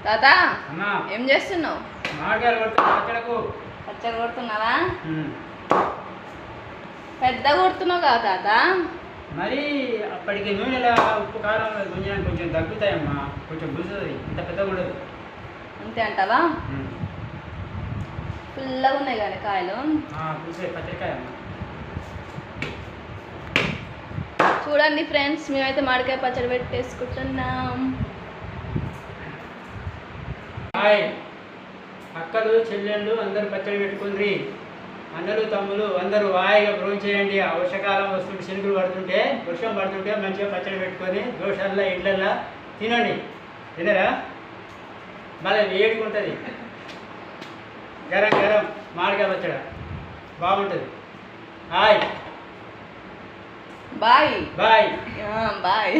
తాత ఏం చేస్తున్నావు? పచ్చడి కొడుతున్నావా? పెద్ద కొడుతున్నావు కదా తాత. మరి అప్పటికి నూనెలా ఉప్పు కారం కొంచెం తగ్గుతాయమ్మా, కొంచెం గుజుతుంది, ఇంత పెద్దగా ఉండదు. అంతే అంటావా? పుల్లగా ఉన్నాయి కానీ కాయలు. పచ్చడికాయ చూడండి ఫ్రెండ్స్, మేమైతే మామిడికాయ పచ్చడి పెట్టేసుకుంటున్నాం. హాయ్ అక్కలు చెల్లెళ్ళు అందరూ పచ్చడి పెట్టుకుండ్రి. అన్నలు తమ్ములు అందరూ హాయిగా భోజనం చేయండి. వర్షాకాలం వస్తుంటే శనుగులు పడుతుంటే వర్షం పడుతుంటే మంచిగా పచ్చడి పెట్టుకొని దోషాల్లో ఇళ్ళల్లో తినండి. తినరా? మళ్ళీ వేడుకుంటుంది. గరం గరం మామిడికాయ పచ్చడి బాగుంటుంది. Hi bye bye bye.